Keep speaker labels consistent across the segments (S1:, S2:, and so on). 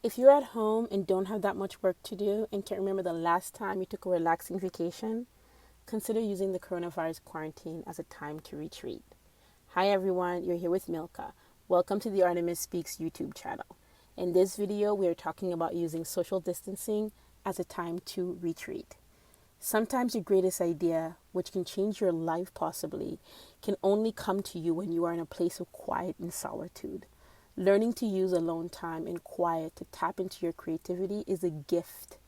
S1: If you're at home and don't have that much work to do and can't remember the last time you took a relaxing vacation, consider using the coronavirus quarantine as a time to retreat. Hi everyone, you're here with Milka. Welcome to the Artemis Speaks YouTube channel. In this video, we are talking about using social distancing as a time to retreat. Sometimes your greatest idea, which can change your life possibly, can only come to you when you are in a place of quiet and solitude. Learning to use alone time and quiet to tap into your creativity is a gift.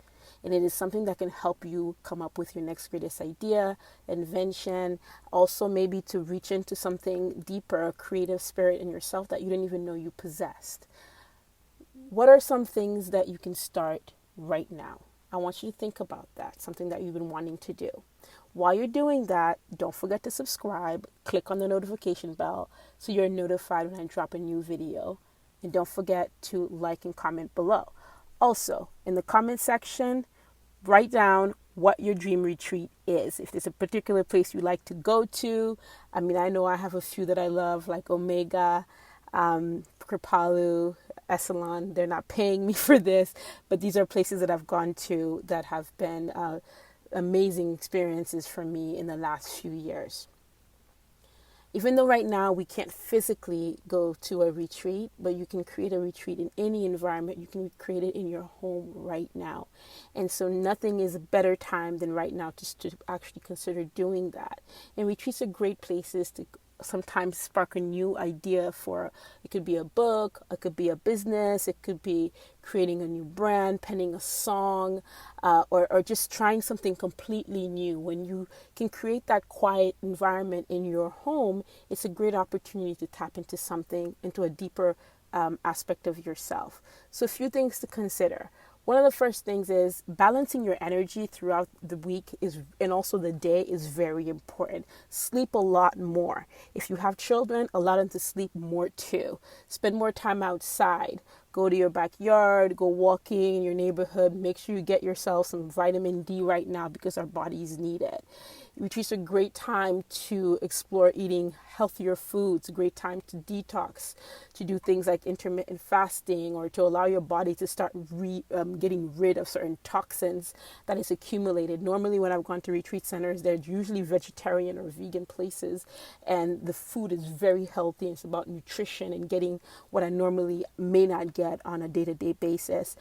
S1: And it is something that can help you come up with your next greatest idea, invention, also maybe to reach into something deeper, a creative spirit in yourself that you didn't even know you possessed. What are some things that you can start right now? I want you to think about that, something that you've been wanting to do. While you're doing that, don't forget to subscribe, click on the notification bell so you're notified when I drop a new video. And don't forget to like and comment below. Also, in the comment section, write down what your dream retreat is. If there's a particular place you like to go to, I know I have a few that I love, like Omega, Kripalu, Esalen. They're not paying me for this, but these are places that I've gone to that have been amazing experiences for me in the last few years. Even though right now we can't physically go to a retreat, but you can create a retreat in any environment. You can create it in your home right now. And so nothing is a better time than right now just to actually consider doing that. And retreats are great places to sometimes spark a new idea for, it could be a book, it could be a business, it could be creating a new brand, penning a song, or just trying something completely new. When you can create that quiet environment in your home, it's a great opportunity to tap into something, into a deeper aspect of yourself. So a few things to consider. One of the first things is balancing your energy throughout the week and also the day is very important. Sleep a lot more. If you have children, allow them to sleep more too. Spend more time outside. Go to your backyard, go walking in your neighborhood. Make sure you get yourself some vitamin D right now because our bodies need it. Retreats are a great time to explore eating healthier foods, a great time to detox, to do things like intermittent fasting, or to allow your body to start getting rid of certain toxins that is accumulated. Normally when I've gone to retreat centers, they're usually vegetarian or vegan places, and the food is very healthy. It's about nutrition and getting what I normally may not get on a day-to-day basis.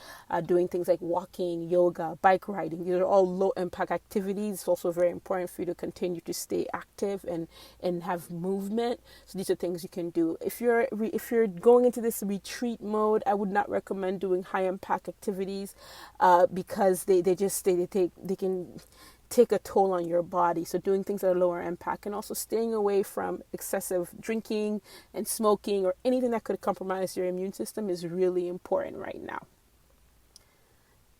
S1: Doing things like walking, yoga, bike riding. These are all low-impact activities. It's also very important for you to continue to stay active and have movement. So these are things you can do. If you're going into this retreat mode, I would not recommend doing high-impact activities because they can take a toll on your body. So doing things that are lower impact, and also staying away from excessive drinking and smoking or anything that could compromise your immune system is really important right now.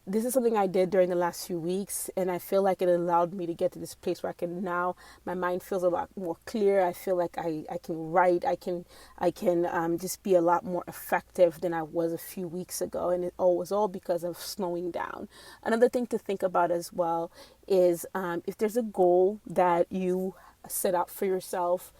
S1: This is something I did during the last few weeks, and I feel like it allowed me to get to this place where I can now, my mind feels a lot more clear. I feel like I can write, I can just be a lot more effective than I was a few weeks ago, and it was all because of slowing down. Another thing to think about as well is if there's a goal that you set out for yourself,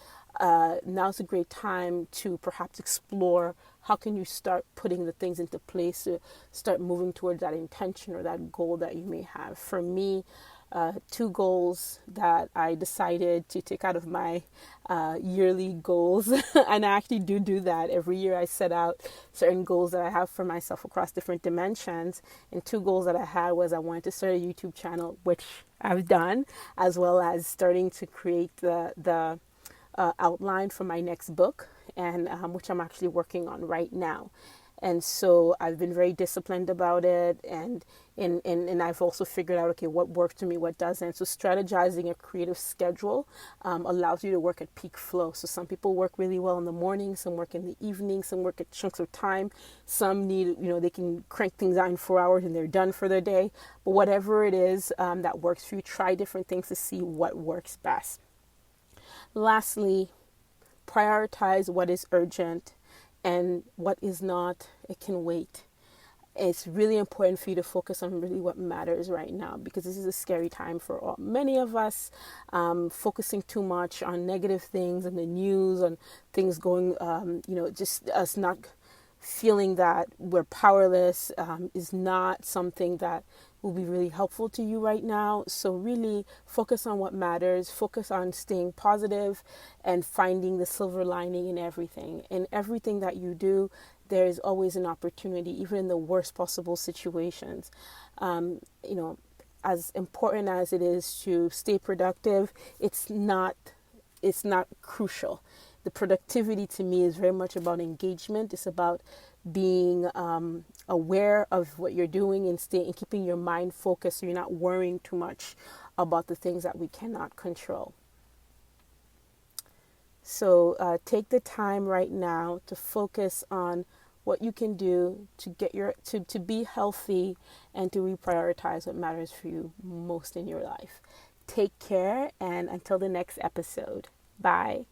S1: now's a great time to perhaps explore how can you start putting the things into place to start moving towards that intention or that goal that you may have. For me, two goals that I decided to take out of my yearly goals, and I actually do that. Every year I set out certain goals that I have for myself across different dimensions, and two goals that I had was I wanted to start a YouTube channel, which I've done, as well as starting to create the outline for my next book, and which I'm actually working on right now. And so I've been very disciplined about it, and I've also figured out, okay, what works for me, what doesn't. So strategizing a creative schedule allows you to work at peak flow. So some people work really well in the morning, some work in the evening, some work at chunks of time. Some need, they can crank things out in 4 hours and they're done for their day. But whatever it is that works for you, try different things to see what works best. Lastly, prioritize what is urgent and what is not. It can wait. It's really important for you to focus on really what matters right now, because this is a scary time for many of us. Focusing too much on negative things and the news and things going, just us not feeling that we're powerless is not something that will be really helpful to you right now. So really focus on what matters, focus on staying positive and finding the silver lining in everything. In everything that you do, there is always an opportunity, even in the worst possible situations. You know, as important as it is to stay productive, it's not crucial. The productivity to me is very much about engagement. It's about being aware of what you're doing and keeping your mind focused, so you're not worrying too much about the things that we cannot control. So take the time right now to focus on what you can do to to be healthy and to reprioritize what matters for you most in your life. Take care, and until the next episode. Bye.